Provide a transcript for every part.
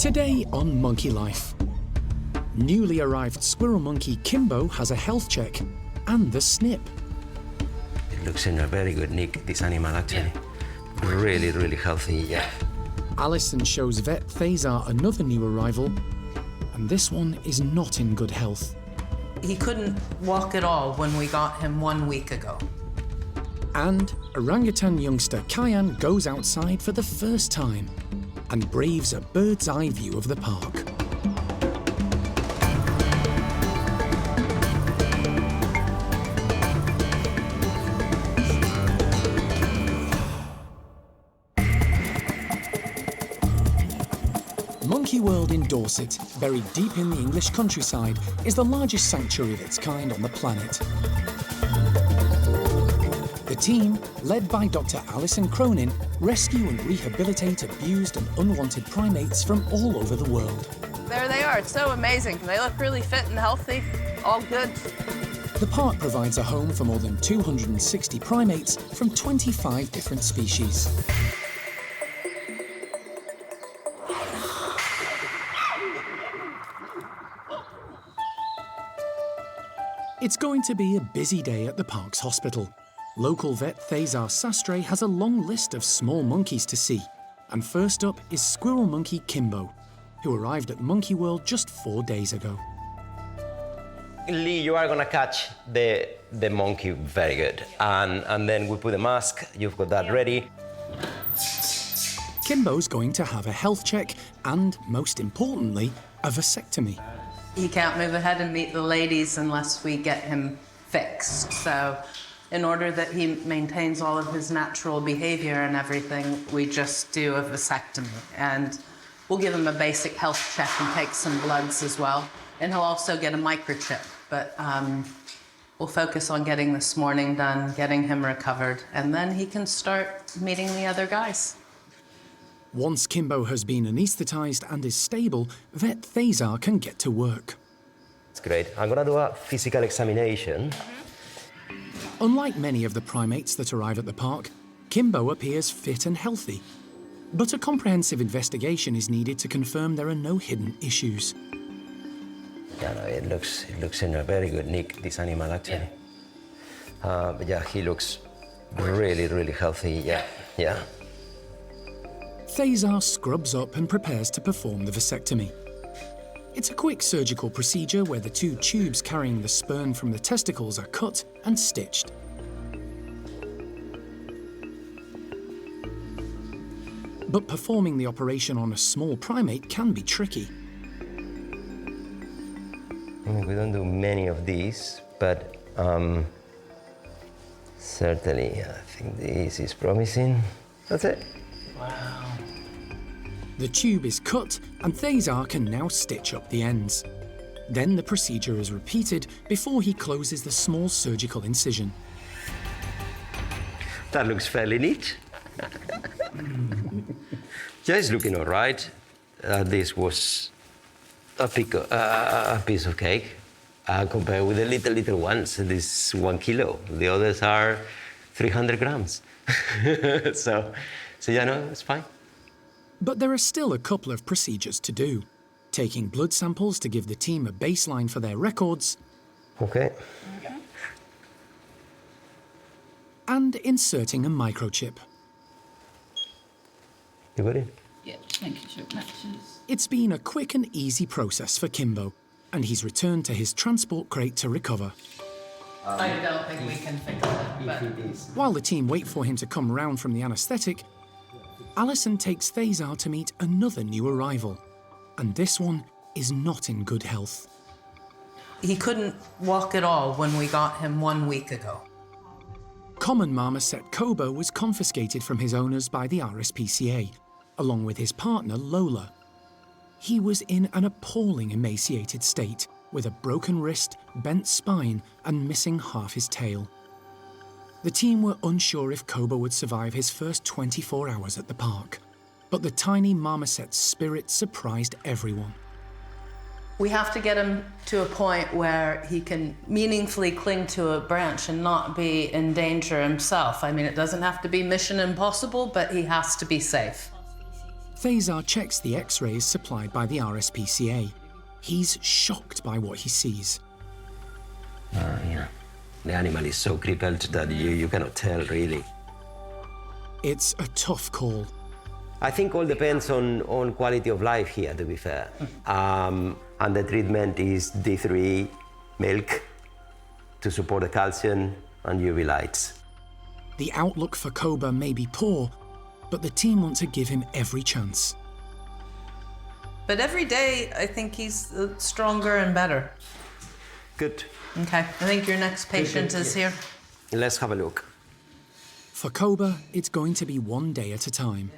Today on Monkey Life, newly arrived squirrel monkey Kimbo has a health check and the snip. It looks in a very good nick, this animal actually. Really, really healthy, yeah. Alison shows vet Thazar another new arrival, and this one is not in good health. He couldn't walk at all when we got him 1 week ago. And orangutan youngster Cayenne goes outside for the first time and braves a bird's eye view of the park. Monkey World in Dorset, buried deep in the English countryside, is the largest sanctuary of its kind on the planet. The team, led by Dr. Alison Cronin, rescue and rehabilitate abused and unwanted primates from all over the world. There they are. It's so amazing. They look really fit and healthy. All good. The park provides a home for more than 260 primates from 25 different species. It's going to be a busy day at the park's hospital. Local vet Thazar Sastre has a long list of small monkeys to see. And first up is squirrel monkey Kimbo, who arrived at Monkey World just 4 days ago. Lee, you are gonna catch the monkey very good. And then we put a mask, you've got that ready. Kimbo's going to have a health check and, most importantly, a vasectomy. He can't move ahead and meet the ladies unless we get him fixed. So in order that he maintains all of his natural behavior and everything, we just do a vasectomy. And we'll give him a basic health check and take some bloods as well. And he'll also get a microchip. But we'll focus on getting this morning done, getting him recovered, and then he can start meeting the other guys. Once Kimbo has been anaesthetised and is stable, vet Thazar can get to work. It's great. I'm gonna do a physical examination. Unlike many of the primates that arrive at the park, Kimbo appears fit and healthy. But a comprehensive investigation is needed to confirm there are no hidden issues. Yeah, no, it looks in a very good nick, this animal actually. But yeah, he looks really, really healthy, yeah. Thazar scrubs up and prepares to perform the vasectomy. It's a quick surgical procedure where the 2 tubes carrying the sperm from the testicles are cut and stitched. But performing the operation on a small primate can be tricky. We don't do many of these, but certainly I think this is promising. That's it. Wow. The tube is cut and Thazar can now stitch up the ends. Then the procedure is repeated before he closes the small surgical incision. That looks fairly neat. Yeah, it's looking all right. This was a piece of cake compared with the little ones. This is 1 kilo. The others are 300 grams. So yeah, no, it's fine. But there are still a couple of procedures to do. Taking blood samples to give the team a baseline for their records. Okay. And inserting a microchip. You got it? Yeah, just making sure it matches. It's been a quick and easy process for Kimbo, and he's returned to his transport crate to recover. I don't think we can fix it, but While the team wait for him to come round from the anaesthetic, Alison takes Thazar to meet another new arrival, and this one is not in good health. he couldn't walk at all when we got him 1 week ago. Common marmoset Koba was confiscated from his owners by the RSPCA, along with his partner Lola. He was in an appalling emaciated state, with a broken wrist, bent spine, and missing half his tail. The team were unsure if Koba would survive his first 24 hours at the park, but the tiny marmoset's spirit surprised everyone. We have to get him to a point where he can meaningfully cling to a branch and not be in danger himself. I mean, it doesn't have to be mission impossible, but he has to be safe. Thazar checks the X-rays supplied by the RSPCA. He's shocked by what he sees. Yeah. The animal is so crippled that you cannot tell, really. It's a tough call. I think all depends on quality of life here, to be fair. And the treatment is D3 milk to support the calcium and UV lights. The outlook for Koba may be poor, but the team want to give him every chance. But every day, I think he's stronger and better. Good. Okay, I think your next patient is here. Let's have a look. For Koba, it's going to be one day at a time.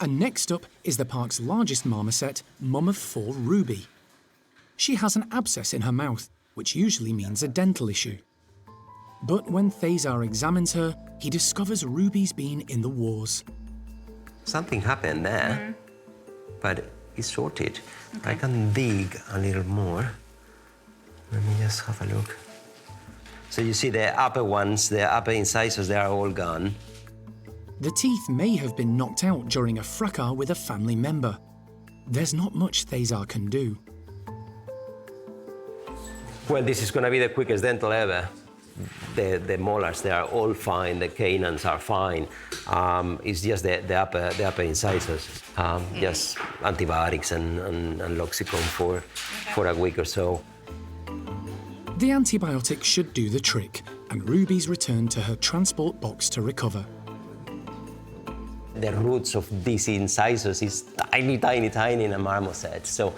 And next up is the park's largest marmoset, mum of 4 Ruby. She has an abscess in her mouth, which usually means a dental issue. But when Thazar examines her, he discovers Ruby's been in the wars. Something happened there, but it's sorted. I can dig a little more. Let me just have a look. So you see the upper ones, the upper incisors, they are all gone. The teeth may have been knocked out during a fracas with a family member. There's not much Thazar can do. Well, this is going to be the quickest dental ever. The molars, they are all fine. The canines are fine. It's just the upper incisors. Just antibiotics and Loxicon for a week or so. The antibiotics should do the trick, and Ruby's returned to her transport box to recover. The roots of these incisors is tiny, tiny, tiny in a marmoset. So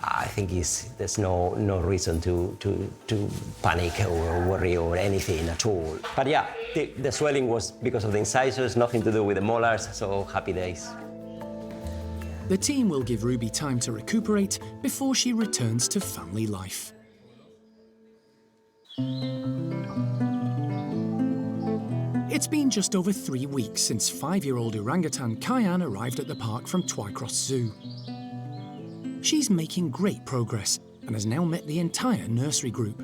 I think there's no reason to panic or worry or anything at all. But yeah, the swelling was because of the incisors, nothing to do with the molars, so happy days. The team will give Ruby time to recuperate before she returns to family life. It's been just over 3 weeks since 5-year-old orangutan Cayenne arrived at the park from Twycross Zoo. She's making great progress and has now met the entire nursery group.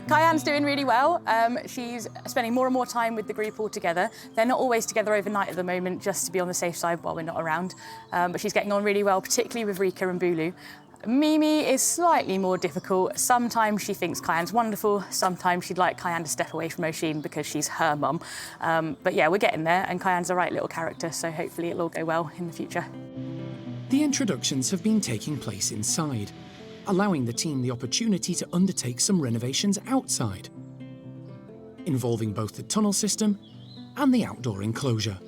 Cayenne's doing really well. She's spending more and more time with the group all together. They're not always together overnight at the moment, just to be on the safe side while we're not around. But she's getting on really well, particularly with Rika and Bulu. Mimi is slightly more difficult. Sometimes she thinks Cayenne's wonderful. Sometimes she'd like Cayenne to step away from Oisin because she's her mum. But yeah, we're getting there, and Cayenne's a right little character, so hopefully it'll all go well in the future. The introductions have been taking place inside, allowing the team the opportunity to undertake some renovations outside, involving both the tunnel system and the outdoor enclosure.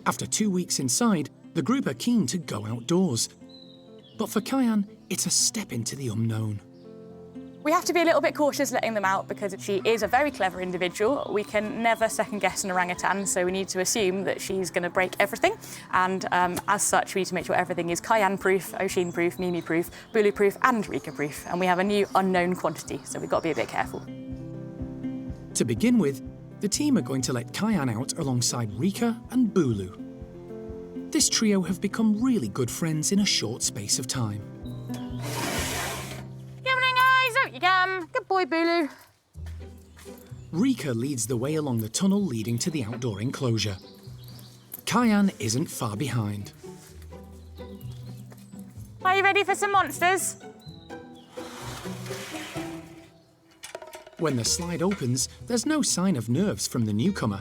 After 2 weeks inside, the group are keen to go outdoors. But for Cayenne, it's a step into the unknown. We have to be a little bit cautious letting them out because she is a very clever individual. We can never second-guess an orangutan, so we need to assume that she's going to break everything. And as such, we need to make sure everything is Cayenne-proof, Oisin-proof, Mimi-proof, Bulu-proof and Rika-proof. And we have a new unknown quantity, so we've got to be a bit careful. To begin with, the team are going to let Cayenne out alongside Rika and Bulu. This trio have become really good friends in a short space of time. Out you come. Good boy, Bulu. Rika leads the way along the tunnel leading to the outdoor enclosure. Cayenne isn't far behind. Are you ready for some monsters? When the slide opens, there's no sign of nerves from the newcomer.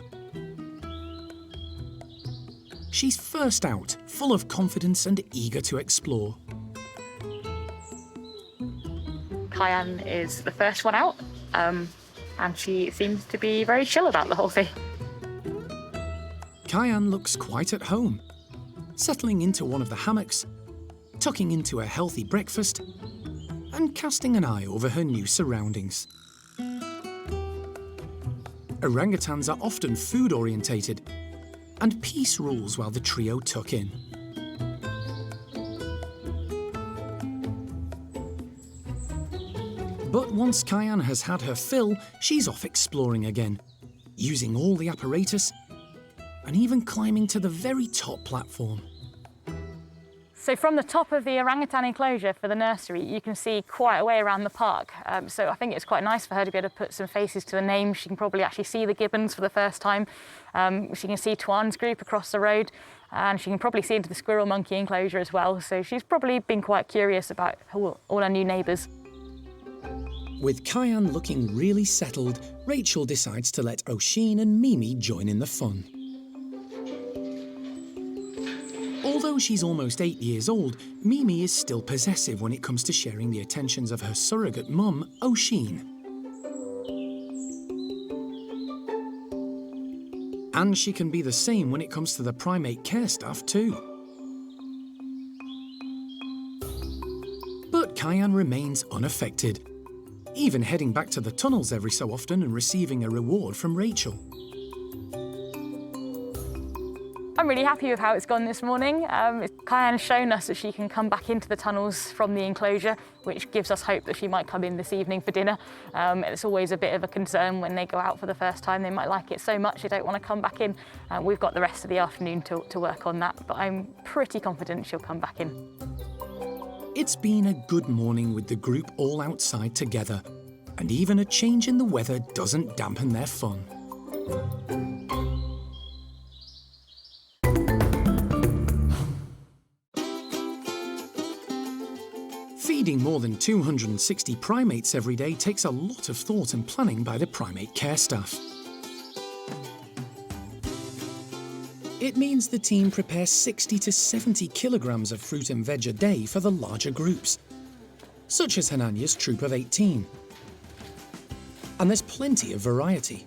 She's first out, full of confidence and eager to explore. Cayenne is the first one out, and she seems to be very chill about the whole thing. Cayenne looks quite at home, settling into one of the hammocks, tucking into a healthy breakfast, and casting an eye over her new surroundings. Orangutans are often food-orientated, and peace rules while the trio tuck in. But once Cayenne has had her fill, she's off exploring again, using all the apparatus and even climbing to the very top platform. So from the top of the orangutan enclosure for the nursery, you can see quite a way around the park. So I think it's quite nice for her to be able to put some faces to the names. She can probably actually see the gibbons for the first time. She can see Tuan's group across the road, and she can probably see into the squirrel monkey enclosure as well. So she's probably been quite curious about all her new neighbours. With Cayenne looking really settled, Rachel decides to let Oisin and Mimi join in the fun. Although she's almost 8 years old, Mimi is still possessive when it comes to sharing the attentions of her surrogate mum, Oisin. And she can be the same when it comes to the primate care staff too. But Cayenne remains unaffected, even heading back to the tunnels every so often and receiving a reward from Rachel. I'm really happy with how it's gone this morning. Cayenne's shown us that she can come back into the tunnels from the enclosure, which gives us hope that she might come in this evening for dinner. It's always a bit of a concern when they go out for the first time. They might like it so much they don't want to come back in. We've got the rest of the afternoon to work on that, but I'm pretty confident she'll come back in. It's been a good morning with the group all outside together, and even a change in the weather doesn't dampen their fun. Feeding more than 260 primates every day takes a lot of thought and planning by the primate care staff. It means the team prepares 60 to 70 kilograms of fruit and veg a day for the larger groups, such as Hananya's troop of 18. And there's plenty of variety.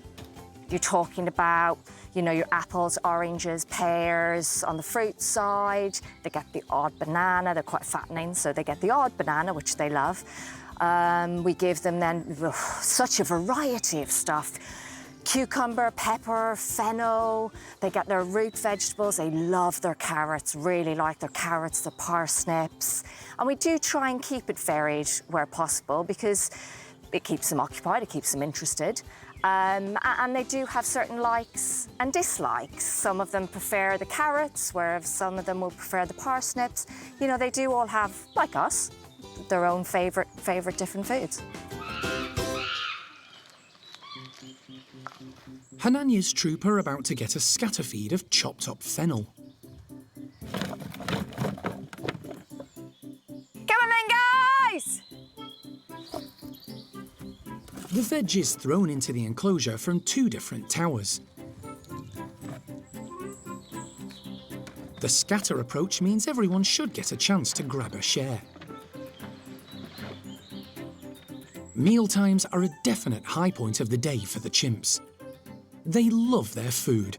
You're talking about, you know, your apples, oranges, pears. On the fruit side, they get the odd banana. They're quite fattening, so they get the odd banana, which they love. We give them then such a variety of stuff. Cucumber, pepper, fennel. They get their root vegetables. They love their carrots, really like their carrots, their parsnips. And we do try and keep it varied where possible because it keeps them occupied, it keeps them interested. And they do have certain likes and dislikes. Some of them prefer the carrots, whereas some of them will prefer the parsnips. You know, they do all have, like us, their own favourite different foods. Hananya's troop are about to get a scatter feed of chopped up fennel. Come on then, guys! The veg is thrown into the enclosure from 2 different towers. The scatter approach means everyone should get a chance to grab a share. Mealtimes are a definite high point of the day for the chimps. They love their food,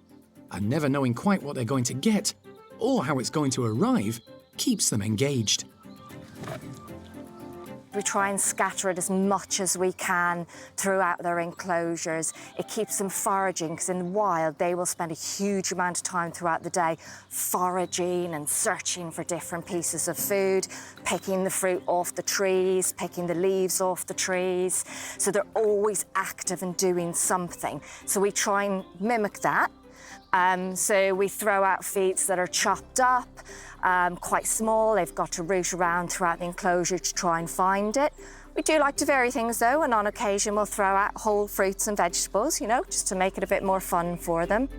and never knowing quite what they're going to get, or how it's going to arrive, keeps them engaged. We try and scatter it as much as we can throughout their enclosures. It keeps them foraging, because in the wild, they will spend a huge amount of time throughout the day foraging and searching for different pieces of food, picking the fruit off the trees, picking the leaves off the trees. So they're always active and doing something. So we try and mimic that. So we throw out feeds that are chopped up, quite small. They've got to root around throughout the enclosure to try and find it. We do like to vary things though, and on occasion we'll throw out whole fruits and vegetables, you know, just to make it a bit more fun for them.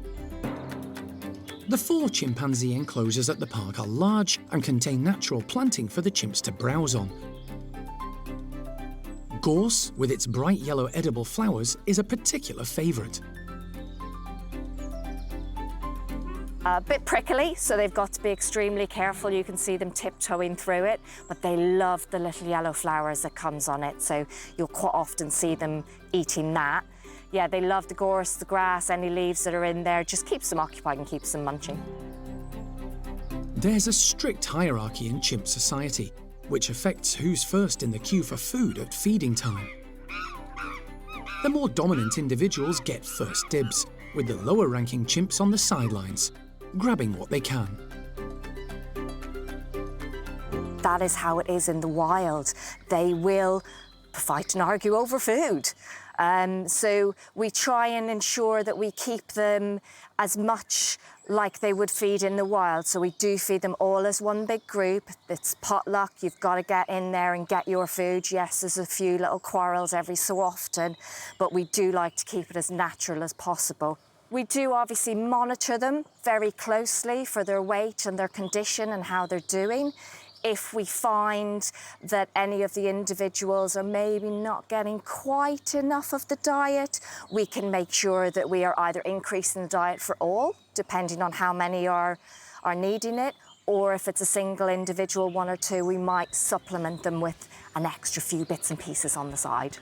The 4 chimpanzee enclosures at the park are large and contain natural planting for the chimps to browse on. Gorse, with its bright yellow edible flowers, is a particular favourite. A bit prickly, so they've got to be extremely careful. You can see them tiptoeing through it, but they love the little yellow flowers that comes on it, so you'll quite often see them eating that. Yeah, they love the gorse, the grass, any leaves that are in there, just keeps them occupied and keeps them munching. There's a strict hierarchy in chimp society, which affects who's first in the queue for food at feeding time. The more dominant individuals get first dibs, with the lower-ranking chimps on the sidelines, grabbing what they can. That is how it is in the wild. They will fight and argue over food. So we try and ensure that we keep them as much like they would feed in the wild. So we do feed them all as one big group. It's potluck. You've got to get in there and get your food. Yes, there's a few little quarrels every so often, but we do like to keep it as natural as possible. We do obviously monitor them very closely for their weight and their condition and how they're doing. If we find that any of the individuals are maybe not getting quite enough of the diet, we can make sure that we are either increasing the diet for all, depending on how many are needing it, or if it's a single individual, one or two, we might supplement them with an extra few bits and pieces on the side.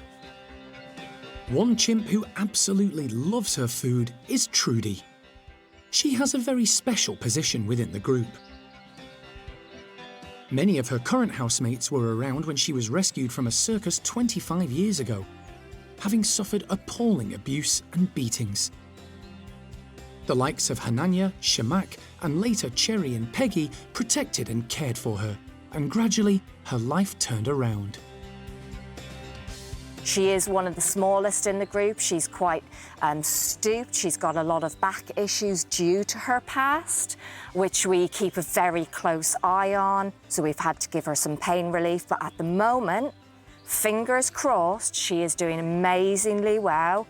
One chimp who absolutely loves her food is Trudy. She has a very special position within the group. Many of her current housemates were around when she was rescued from a circus 25 years ago, having suffered appalling abuse and beatings. The likes of Hananya, Shamak, and later Cherry and Peggy protected and cared for her, and gradually her life turned around. She is one of the smallest in the group. She's quite stooped. She's got a lot of back issues due to her past, which we keep a very close eye on. So we've had to give her some pain relief. But at the moment, fingers crossed, she is doing amazingly well.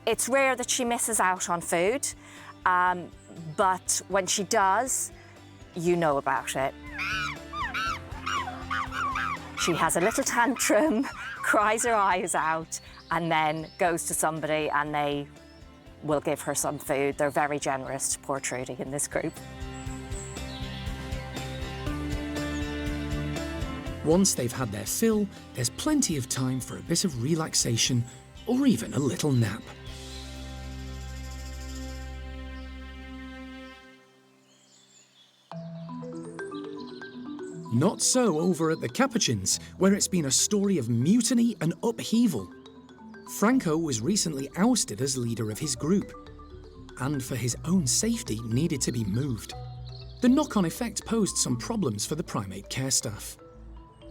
It's rare that she misses out on food, but when she does, you know about it. She has a little tantrum, cries her eyes out, and then goes to somebody and they will give her some food. They're very generous to poor Trudy in this group. Once they've had their fill, there's plenty of time for a bit of relaxation or even a little nap. Not so over at the Capuchins, where it's been a story of mutiny and upheaval. Franco was recently ousted as leader of his group, and for his own safety needed to be moved. The knock-on effect posed some problems for the primate care staff.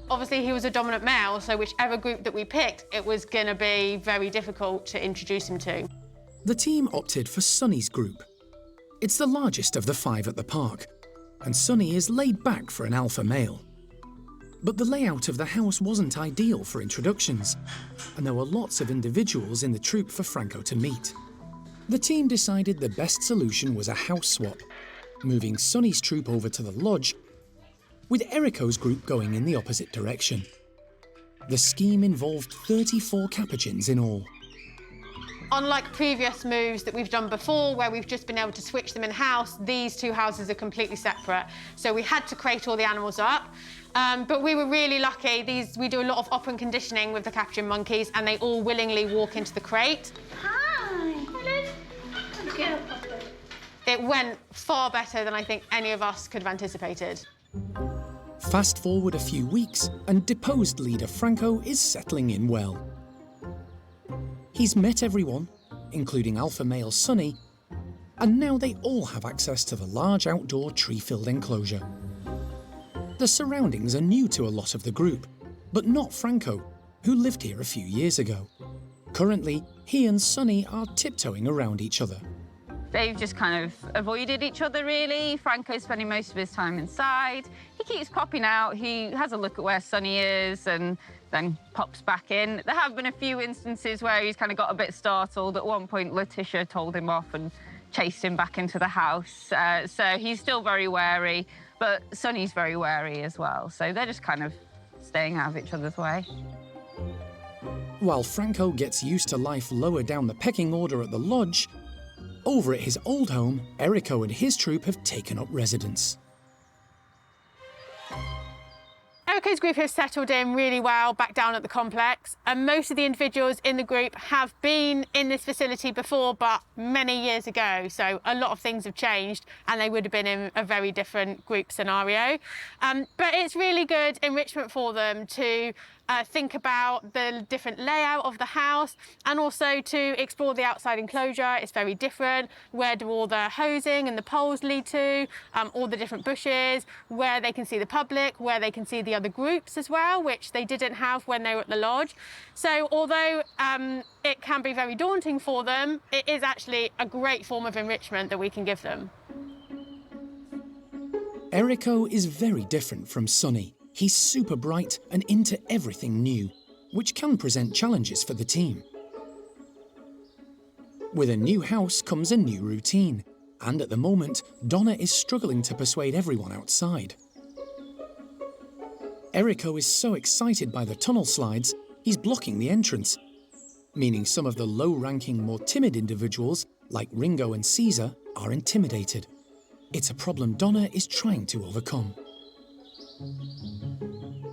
Obviously, he was a dominant male, so whichever group that we picked, it was going to be very difficult to introduce him to. The team opted for Sonny's group. It's the largest of the 5 at the park, and Sonny is laid back for an alpha male. But the layout of the house wasn't ideal for introductions, and there were lots of individuals in the troop for Franco to meet. The team decided the best solution was a house swap, moving Sonny's troop over to the lodge, with Eriko's group going in the opposite direction. The scheme involved 34 Capuchins in all. Unlike previous moves that we've done before, where we've just been able to switch them in-house, these 2 houses are completely separate. So we had to crate all the animals up. But we were really lucky. We do a lot of open conditioning with the Capuchin monkeys, and they all willingly walk into the crate. Hi. Hello. It went far better than I think any of us could have anticipated. Fast forward a few weeks, and deposed leader Franco is settling in well. He's met everyone, including alpha male Sonny, and now they all have access to the large outdoor tree-filled enclosure. The surroundings are new to a lot of the group, but not Franco, who lived here a few years ago. Currently, he and Sonny are tiptoeing around each other. They've just kind of avoided each other, really. Franco's spending most of his time inside. He keeps popping out. He has a look at where Sonny is and then pops back in. There have been a few instances where he's kind of got a bit startled. At one point, Letitia told him off and chased him back into the house. So he's still very wary, but Sonny's very wary as well. So they're just kind of staying out of each other's way. While Franco gets used to life lower down the pecking order at the lodge, over at his old home, Eriko and his troop have taken up residence. Eriko's group has settled in really well back down at the complex, and most of the individuals in the group have been in this facility before, but many years ago. So a lot of things have changed, and they would have been in a very different group scenario. But it's really good enrichment for them to think about the different layout of the house, and also to explore the outside enclosure. It's very different. Where do all the hosing and the poles lead to? All the different bushes, where they can see the public, where they can see the other groups as well, which they didn't have when they were at the lodge. So although it can be very daunting for them, it is actually a great form of enrichment that we can give them. Eriko is very different from Sonny. He's super bright and into everything new, which can present challenges for the team. With a new house comes a new routine, and at the moment, Donna is struggling to persuade everyone outside. Eriko is so excited by the tunnel slides, he's blocking the entrance, meaning some of the low-ranking, more timid individuals, like Ringo and Caesar, are intimidated. It's a problem Donna is trying to overcome.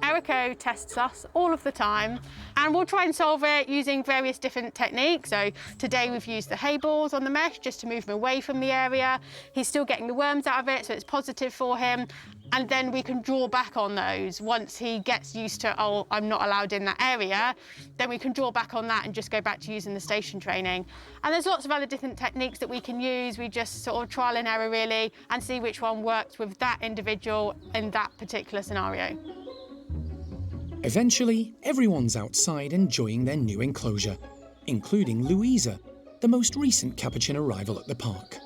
Eriko tests us all of the time, and we'll try and solve it using various different techniques. So today we've used the hay balls on the mesh just to move him away from the area. He's still getting the worms out of it, so it's positive for him. And then we can draw back on those. Once he gets used to, oh, I'm not allowed in that area, then we can draw back on that and just go back to using the station training. And there's lots of other different techniques that we can use. We just sort of trial and error really and see which one works with that individual in that particular scenario. Eventually, everyone's outside enjoying their new enclosure, including Louisa, the most recent Capuchin arrival at the park.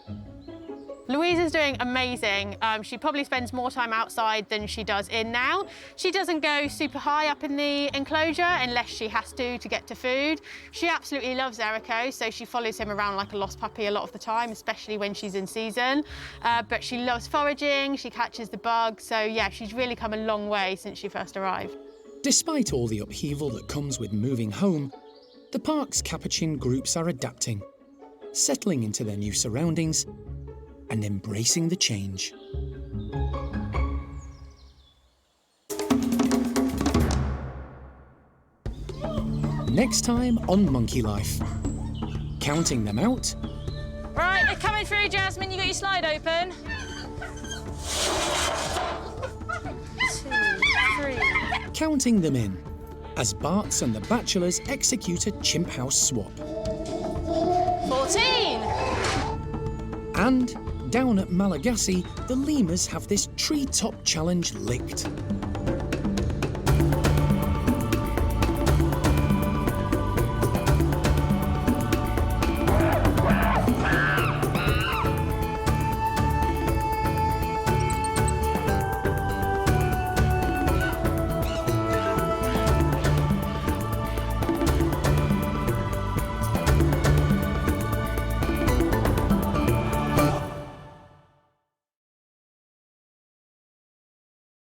Louisa's doing amazing. She probably spends more time outside than she does in now. She doesn't go super high up in the enclosure unless she has to get to food. She absolutely loves Eriko, so she follows him around like a lost puppy a lot of the time, especially when she's in season. But she loves foraging, she catches the bugs, so yeah, she's really come a long way since she first arrived. Despite all the upheaval that comes with moving home, the park's Capuchin groups are adapting, settling into their new surroundings and embracing the change. Next time on Monkey Life, counting them out. Right, they're coming through, Jasmine. You got your slide open? 2, 3. Counting them in, as Bart's and the Bachelors execute a chimp house swap. 14. And down at Malagasy, the lemurs have this treetop challenge licked.